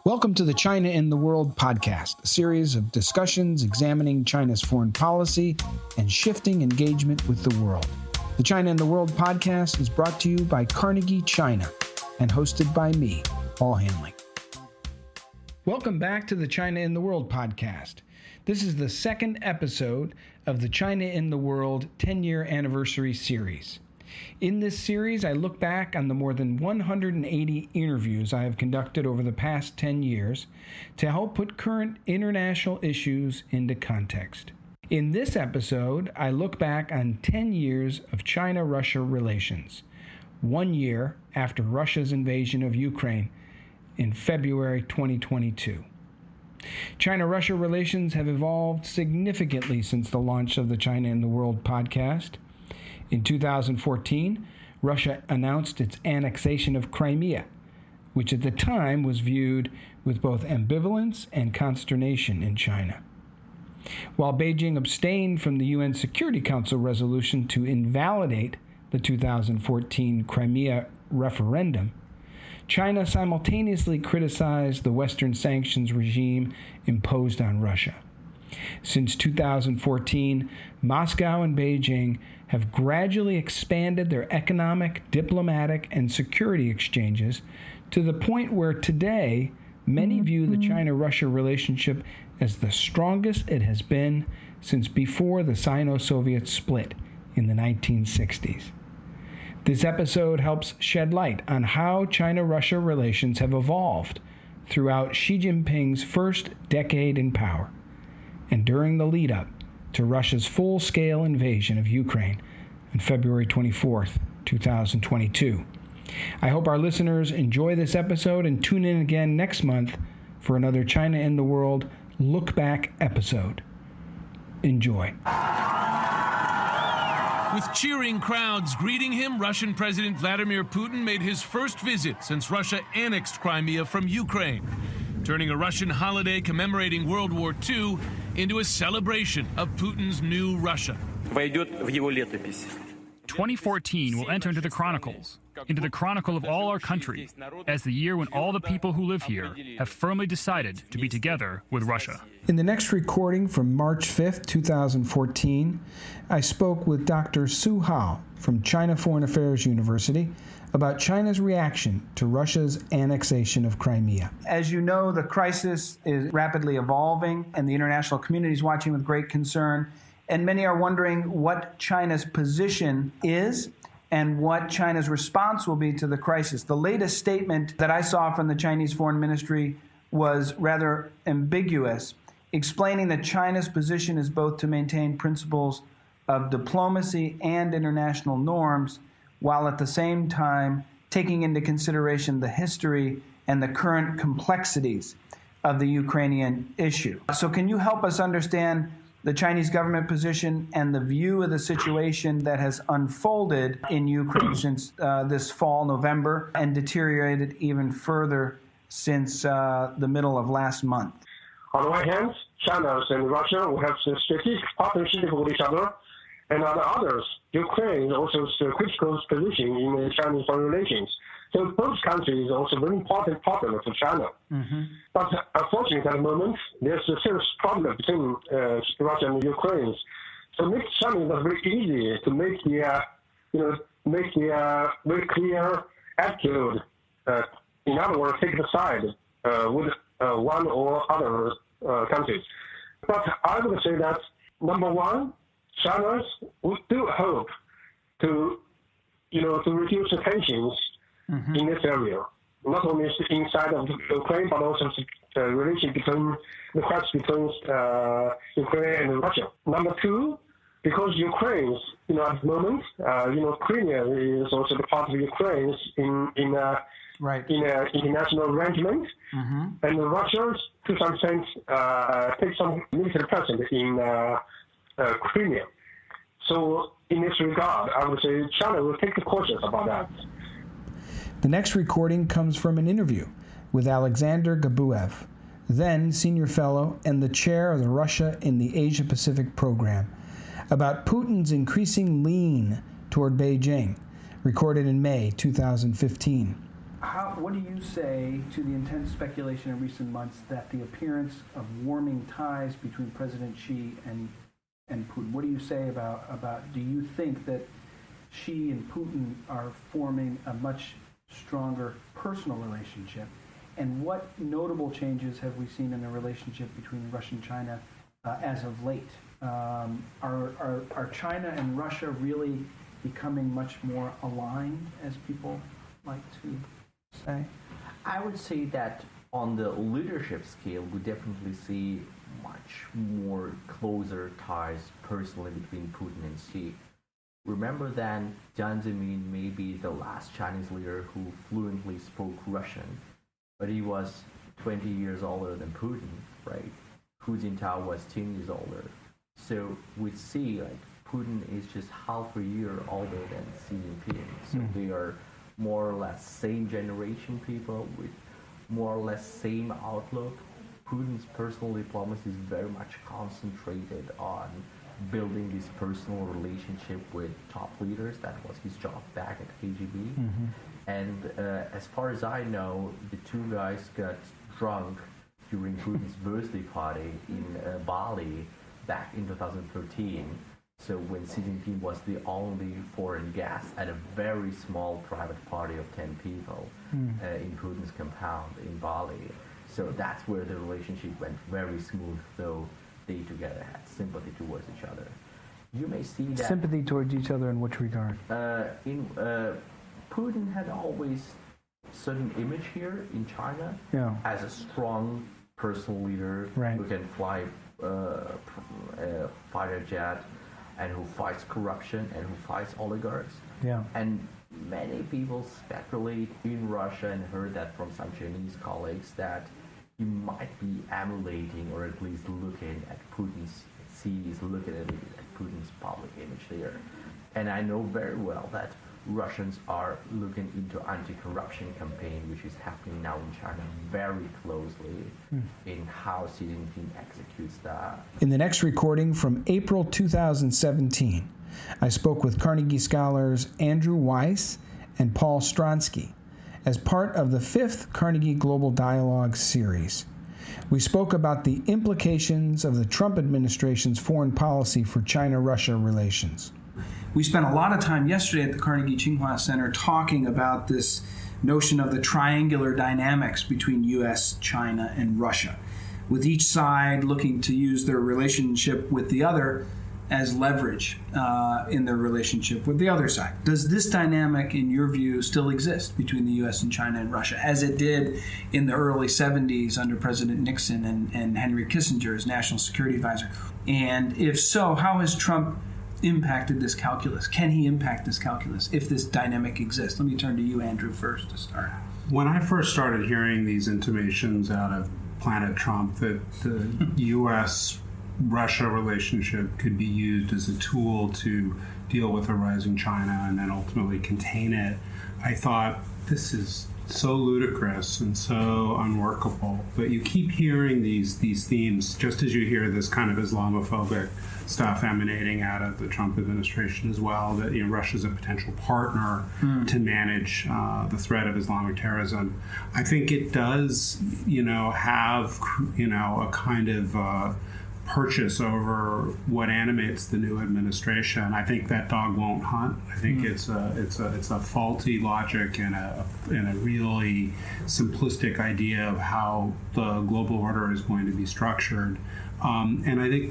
Welcome to the China in the World podcast, a series of discussions examining China's foreign policy and shifting engagement with the world. The China in the World podcast is brought to you by Carnegie China and hosted by me, Paul Hanley. Welcome back to the China in the World podcast. This is the second episode of the China in the World 10-year anniversary series. In this series, I look back on the more than 180 interviews I have conducted over the past 10 years to help put current international issues into context. In this episode, I look back on 10 years of China-Russia relations, 1 year after Russia's invasion of Ukraine in February 2022. China-Russia relations have evolved significantly since the launch of the China in the World podcast. In 2014, Russia announced its annexation of Crimea, which at the time was viewed with both ambivalence and consternation in China. While Beijing abstained from the UN Security Council resolution to invalidate the 2014 Crimea referendum, China simultaneously criticized the Western sanctions regime imposed on Russia. Since 2014, Moscow and Beijing have gradually expanded their economic, diplomatic, and security exchanges to the point where today many view the China-Russia relationship as the strongest it has been since before the Sino-Soviet split in the 1960s. This episode helps shed light on how China-Russia relations have evolved throughout Xi Jinping's first decade in power and during the lead-up to Russia's full-scale invasion of Ukraine on February 24th, 2022. I hope our listeners enjoy this episode and tune in again next month for another China in the World look-back episode. Enjoy. With cheering crowds greeting him, Russian President Vladimir Putin made his first visit since Russia annexed Crimea from Ukraine, turning a Russian holiday commemorating World War II into a celebration of Putin's new Russia. 2014 will enter into the chronicles, into the chronicle of all our country, as the year when all the people who live here have firmly decided to be together with Russia. In the next recording from March 5th, 2014, I spoke with Dr. Su Hao from China Foreign Affairs University about China's reaction to Russia's annexation of Crimea. As you know, the crisis is rapidly evolving, and the international community is watching with great concern, and many are wondering what China's position is and what China's response will be to the crisis. The latest statement that I saw from the Chinese Foreign Ministry was rather ambiguous, explaining that China's position is both to maintain principles of diplomacy and international norms, while at the same time taking into consideration the history and the current complexities of the Ukrainian issue. So can you help us understand the Chinese government position and the view of the situation that has unfolded in Ukraine since this fall, November, and deteriorated even further since the middle of last month? On the one hand, China and Russia will have a strategic partnership with each other, and on the others, Ukraine also has a critical position in the Chinese foreign relations. So both countries are also very important partners for China. But unfortunately, at the moment, there's a serious problem between Russia and Ukraine. So it makes China not very easy to make the very clear attitude. In other words, take the side with one or other countries. But I would say that number one, China do hope to reduce the tensions in this area, not only inside of Ukraine, but also the relation between the crisis between Ukraine and Russia. Number two, because Ukraine, at the moment, Crimea is also the part of Ukraine in international arrangement, and Russia, to some extent, takes some military presence in Crimea. So in this regard, I would say China will take the cautious about that. The next recording comes from an interview with Alexander Gabuev, then senior fellow and the chair of the Russia in the Asia-Pacific program, about Putin's increasing lean toward Beijing, recorded in May 2015. What do you say to the intense speculation in recent months that the appearance of warming ties between President Xi and Putin? What do you say about do you think that Xi and Putin are forming a much stronger personal relationship? And what notable changes have we seen in the relationship between Russia and China as of late? Are China and Russia really becoming much more aligned, as people like to say? I would say that on the leadership scale, we definitely see much more closer ties personally between Putin and Xi. Remember that Jiang Zemin may be the last Chinese leader who fluently spoke Russian, but he was 20 years older than Putin, right? Hu Jintao was 10 years older. So we see like Putin is just half a year older than Xi Jinping. So they are more or less same generation people with more or less same outlook. Putin's personal diplomacy is very much concentrated on building this personal relationship with top leaders. That was his job back at KGB. And as far as I know, the two guys got drunk during Putin's birthday party in Bali back in 2013. So when Xi Jinping was the only foreign guest at a very small private party of 10 people in Putin's compound in Bali. So that's where the relationship went very smooth, though they together had sympathy towards each other. You may see that... Sympathy towards each other in which regard? Putin had always certain image here in China as a strong personal leader who can fly a fighter jet and who fights corruption and who fights oligarchs. And many people speculate in Russia, and heard that from some Chinese colleagues, that he might be emulating or at least looking at Putin's, Xi is looking at Putin's public image there. And I know very well that Russians are looking into anti-corruption campaign, which is happening now in China very closely in how Xi Jinping executes that. In the next recording from April 2017, I spoke with Carnegie scholars Andrew Weiss and Paul Stronsky as part of the 5th Carnegie Global Dialogue series. We spoke about the implications of the Trump administration's foreign policy for China-Russia relations. We spent a lot of time yesterday at the Carnegie Tsinghua Center talking about this notion of the triangular dynamics between U.S., China, and Russia, with each side looking to use their relationship with the other as leverage in their relationship with the other side. Does this dynamic, in your view, still exist between the U.S. and China and Russia, as it did in the early 70s under President Nixon and Henry Kissinger as National Security Advisor? And if so, how has Trump impacted this calculus? Can he impact this calculus if this dynamic exists? Let me turn to you, Andrew, first to start. When I first started hearing these intimations out of Planet Trump that the U.S.-Russia relationship could be used as a tool to deal with a rising China and then ultimately contain it, I thought, this is so ludicrous and so unworkable. But you keep hearing these themes, just as you hear this kind of Islamophobic stuff emanating out of the Trump administration as well, that Russia's a potential partner to manage the threat of Islamic terrorism. I think it does, have, a kind of purchase over what animates the new administration. I think that dog won't hunt. I think it's a faulty logic and a really simplistic idea of how the global order is going to be structured. And I think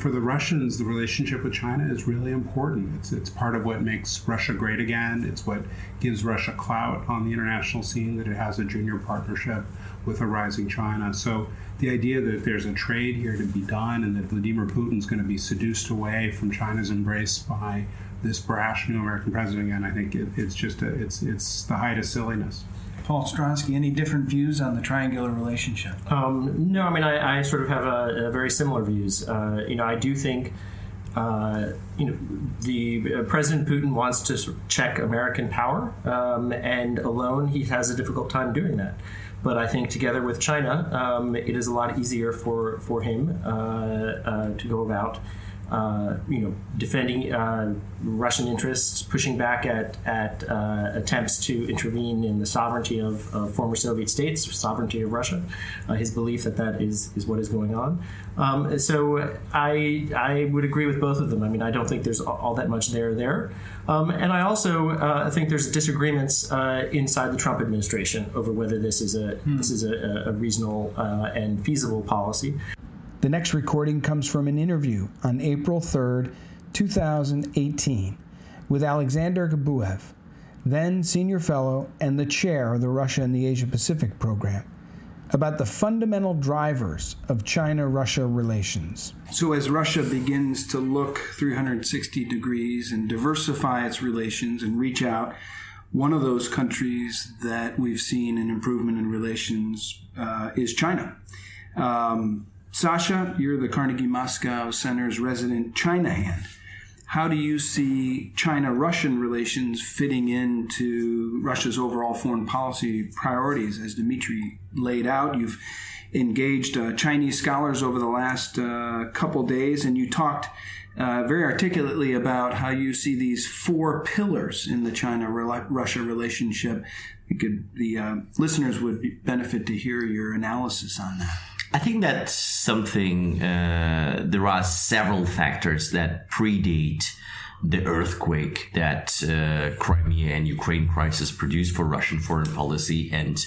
for the Russians, the relationship with China is really important. It's part of what makes Russia great again. It's what gives Russia clout on the international scene, that it has a junior partnership with a rising China. So the idea that there's a trade here to be done and that Vladimir Putin's going to be seduced away from China's embrace by this brash new American president again, I think it's the height of silliness. Paul Stronsky, any different views on the triangular relationship? No, I mean, I sort of have a very similar views. I do think, the President Putin wants to check American power, and alone he has a difficult time doing that. But I think together with China, it is a lot easier for him to go about defending Russian interests, pushing back at attempts to intervene in the sovereignty of former Soviet states, sovereignty of Russia. His belief that is what is going on. So I would agree with both of them. I mean, I don't think there's all that much there. And I also think there's disagreements inside the Trump administration over whether this is a reasonable and feasible policy. The next recording comes from an interview on April 3rd, 2018, with Alexander Gabuev, then senior fellow and the chair of the Russia and the Asia-Pacific program, about the fundamental drivers of China-Russia relations. So as Russia begins to look 360 degrees and diversify its relations and reach out, one of those countries that we've seen an improvement in relations is China. Sasha, you're the Carnegie Moscow Center's resident China hand. How do you see China-Russian relations fitting into Russia's overall foreign policy priorities? As Dmitry laid out, you've engaged Chinese scholars over the last couple days, and you talked very articulately about how you see these four pillars in the China-Russia relationship. The listeners would benefit to hear your analysis on that. I think that's something, there are several factors that predate the earthquake that Crimea and Ukraine crisis produced for Russian foreign policy and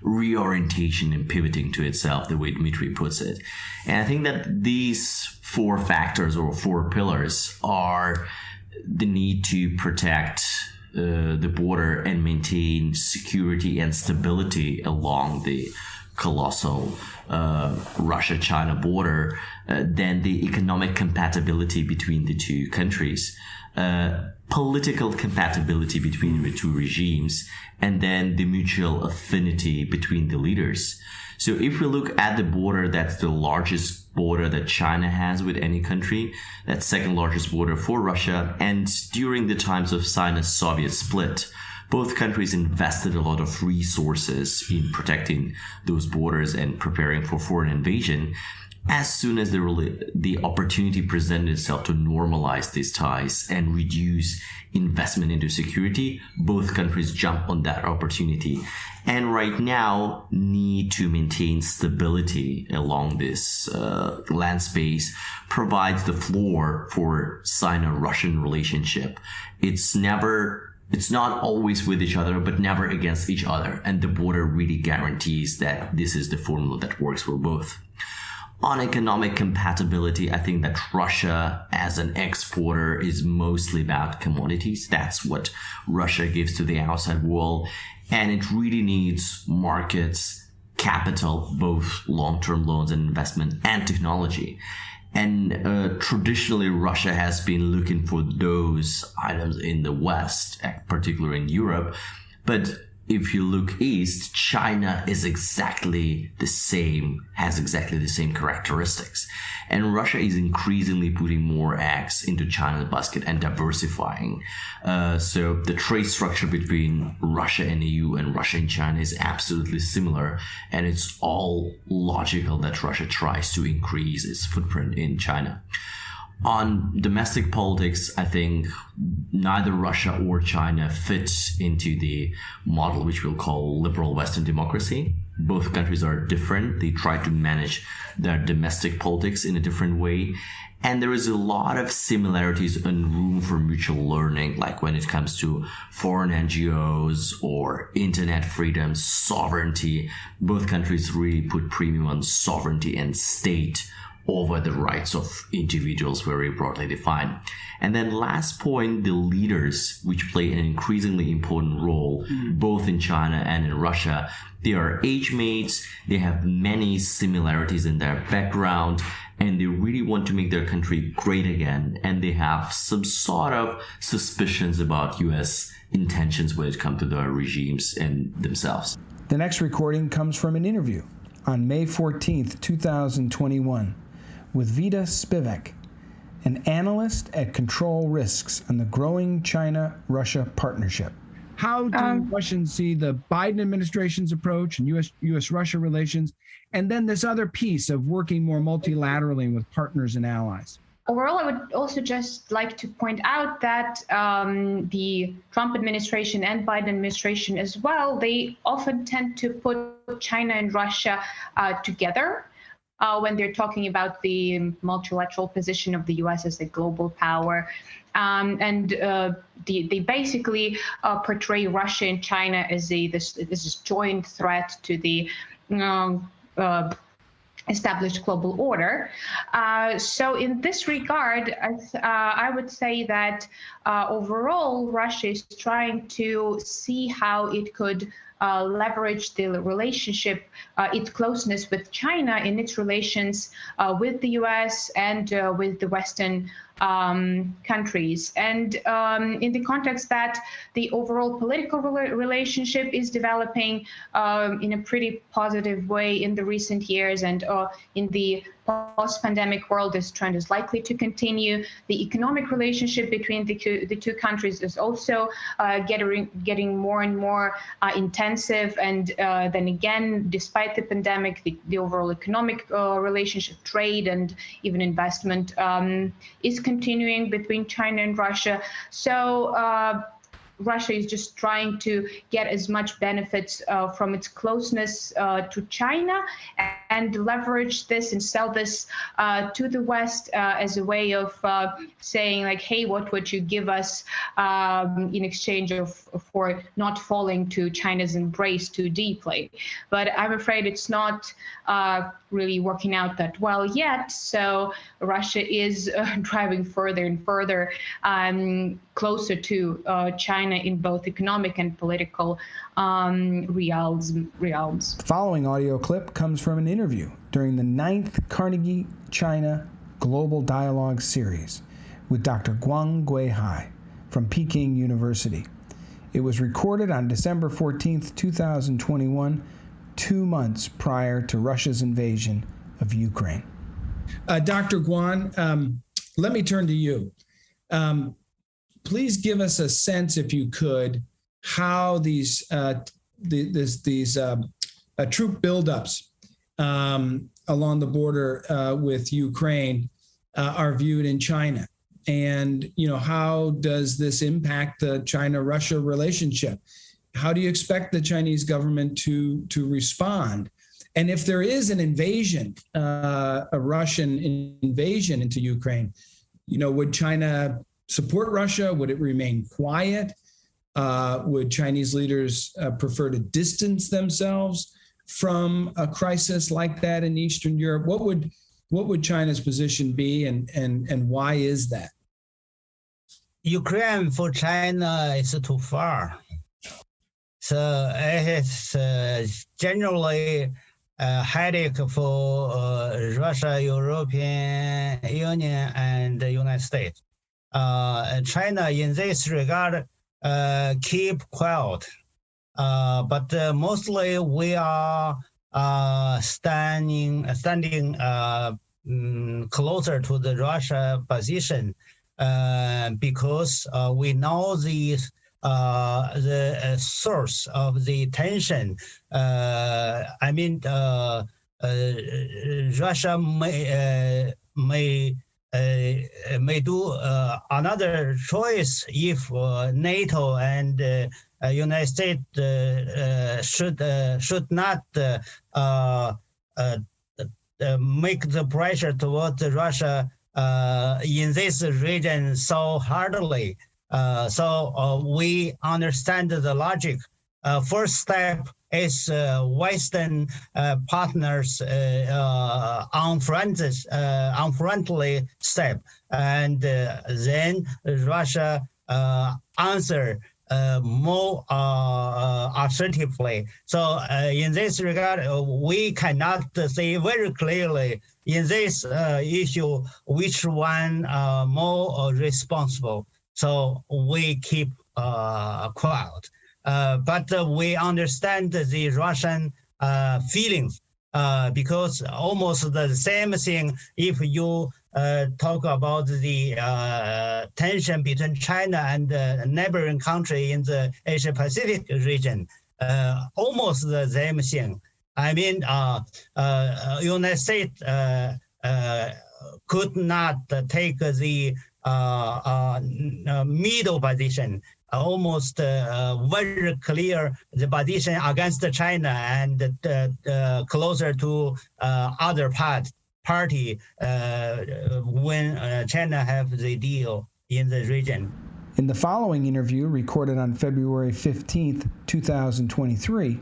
reorientation and pivoting to itself, the way Dmitry puts it. And I think that these four factors or four pillars are the need to protect the border and maintain security and stability along the colossal Russia-China border, then the economic compatibility between the two countries, political compatibility between the two regimes, and then the mutual affinity between the leaders. So if we look at the border, that's the largest border that China has with any country, that's second largest border for Russia, and during the times of Sino-Soviet split, both countries invested a lot of resources in protecting those borders and preparing for foreign invasion. As soon as the opportunity presented itself to normalize these ties and reduce investment into security, both countries jump on that opportunity. And right now, need to maintain stability along this land space provides the floor for Sino-Russian relationship. It's not always with each other, but never against each other. And the border really guarantees that this is the formula that works for both. On economic compatibility, I think that Russia as an exporter is mostly about commodities. That's what Russia gives to the outside world. And it really needs markets, capital, both long-term loans and investment, and technology. And traditionally, Russia has been looking for those items in the West, particularly in Europe. But if you look east, China is exactly the same, has exactly the same characteristics. And Russia is increasingly putting more eggs into China's basket and diversifying. So the trade structure between Russia and EU and Russia and China is absolutely similar. And it's all logical that Russia tries to increase its footprint in China. On domestic politics, I think neither Russia or China fits into the model which we'll call liberal Western democracy. Both countries are different. They try to manage their domestic politics in a different way. And there is a lot of similarities and room for mutual learning, like when it comes to foreign NGOs or internet freedom, sovereignty. Both countries really put premium on sovereignty and state over the rights of individuals, very broadly defined. And then last point, the leaders, which play an increasingly important role, both in China and in Russia. They are age mates, they have many similarities in their background, and they really want to make their country great again. And they have some sort of suspicions about US intentions when it comes to their regimes and themselves. The next recording comes from an interview on May 14th, 2021, with Vida Spivak, an analyst at Control Risks on the growing China-Russia partnership. How do Russians see the Biden administration's approach and U.S.-Russia relations, and then this other piece of working more multilaterally with partners and allies? overall, I would also just like to point out that the Trump administration and Biden administration as well, they often tend to put China and Russia together when they're talking about the multilateral position of the U.S. as a global power. They basically portray Russia and China as this joint threat to the established global order. So in this regard, I would say that overall, Russia is trying to see how it could leverage the relationship, its closeness with China in its relations with the US and with the Western countries. And in the context that the overall political relationship is developing in a pretty positive way in the recent years, and in the post-pandemic world, this trend is likely to continue. The economic relationship between the two countries is also getting more and more intensive. And then again, despite the pandemic, the overall economic relationship, trade, and even investment is continuing between China and Russia. So Russia is just trying to get as much benefits from its closeness to China and leverage this and sell this to the West as a way of saying, like, hey, what would you give us in exchange for not falling to China's embrace too deeply? But I'm afraid it's not really working out that well yet. So Russia is driving further and further closer to China in both economic and political realms. The following audio clip comes from an interview during the 9th Carnegie China Global Dialogue Series with Dr. Guang Guihai from Peking University. It was recorded on December 14th, 2021, 2 months prior to Russia's invasion of Ukraine. Dr. Guan, let me turn to you. Please give us a sense, if you could, how these troop buildups along the border with Ukraine are viewed in China, and how does this impact the China-Russia relationship? How do you expect the Chinese government to respond? And if there is an invasion, a Russian invasion into Ukraine, would China support Russia? Would it remain quiet? Would Chinese leaders prefer to distance themselves from a crisis like that in Eastern Europe? What would China's position be, and why is that? Ukraine for China is too far. So it is generally a headache for Russia, European Union, and the United States. China, in this regard, keep quiet. But mostly we are standing closer to the Russia position because we know the source of the tension. Russia may do another choice if NATO and United States should not make the pressure towards Russia in this region so hardly. So we understand the logic. First step is Western partners unfriendly step, and then Russia answer more assertively. So in this regard, we cannot say very clearly in this issue which one more responsible. So we keep quiet. But we understand the Russian feelings because almost the same thing if you talk about the tension between China and a neighboring country in the Asia-Pacific region, almost the same thing. I mean, United States could not take the middle position, almost very clear the position against China and closer to other party when China have the deal in the region. In the following interview, recorded on February 15th, 2023,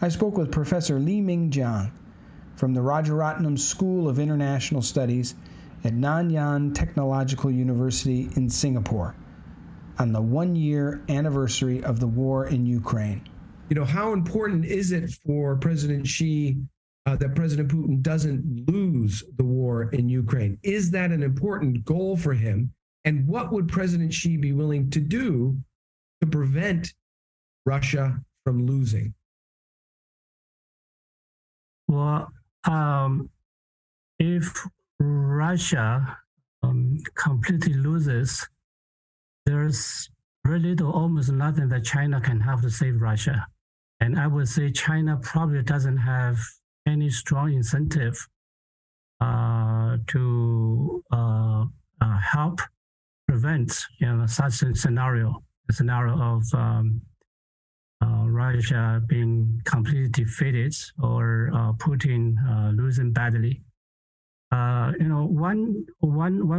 I spoke with Professor Li-Ming Jiang from the Rajaratnam School of International Studies at Nanyang Technological University in Singapore on the one-year anniversary of the war in Ukraine. You know, how important is it for President Xi that President Putin doesn't lose the war in Ukraine? Is that an important goal for him? And what would President Xi be willing to do to prevent Russia from losing? Well, if Russia completely loses, there's very little, almost nothing that China can have to save Russia. And I would say China probably doesn't have any strong incentive to help prevent such a scenario of Russia being completely defeated or Putin losing badly. One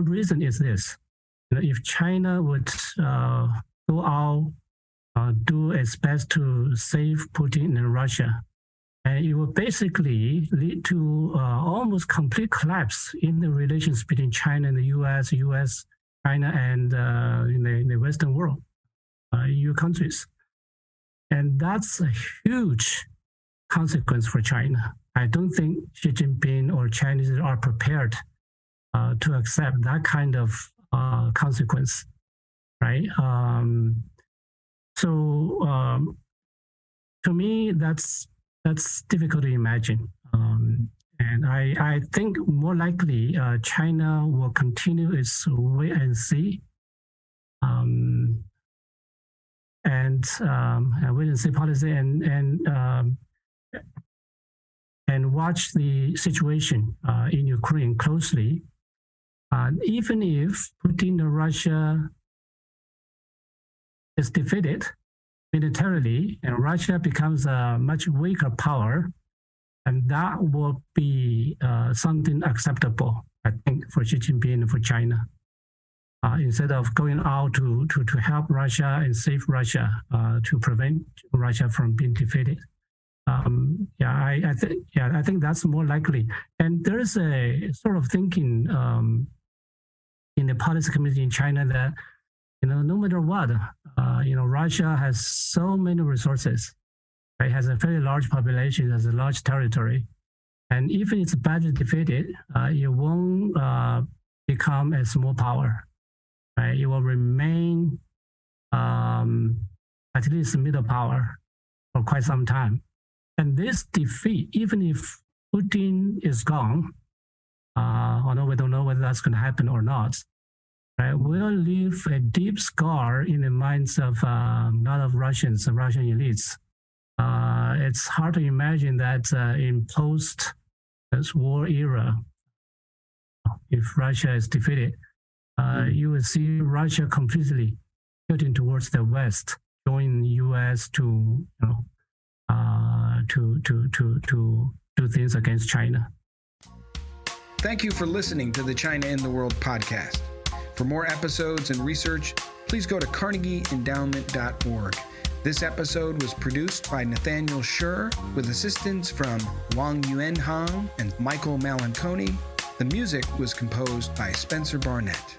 reason is this: if China would go out, do its best to save Putin and Russia, and it will basically lead to almost complete collapse in the relations between China and the U.S., China, and in the Western world, EU countries. And that's a huge consequence for China. I don't think Xi Jinping or Chinese are prepared to accept that kind of consequence, right? To me, that's difficult to imagine. And I think more likely China will continue its wait and see, and wait and see policy, and watch the situation in Ukraine closely. Even if Putin and Russia is defeated militarily and Russia becomes a much weaker power, and that will be something acceptable, I think, for Xi Jinping and for China. Instead of going out to help Russia and save Russia, to prevent Russia from being defeated. I think that's more likely. And there is a sort of thinking in the policy community in China that, no matter what, Russia has so many resources. It has a very large population, has a large territory. And even if it's badly defeated, it won't become a small power. Right? It will remain at least a middle power for quite some time. And this defeat, even if Putin is gone, although we don't know whether that's going to happen or not, right, will leave a deep scar in the minds of a lot of Russian elites. It's hard to imagine that in post-war era, if Russia is defeated, you will see Russia completely tilting towards the West, joining the U.S. to do things against China. Thank you for listening to the China in the World podcast. For more episodes and research, please go to carnegieendowment.org. This episode was produced by Nathaniel Schur with assistance from Wang Yuan Hang and Michael Malanconi. The music was composed by Spencer Barnett.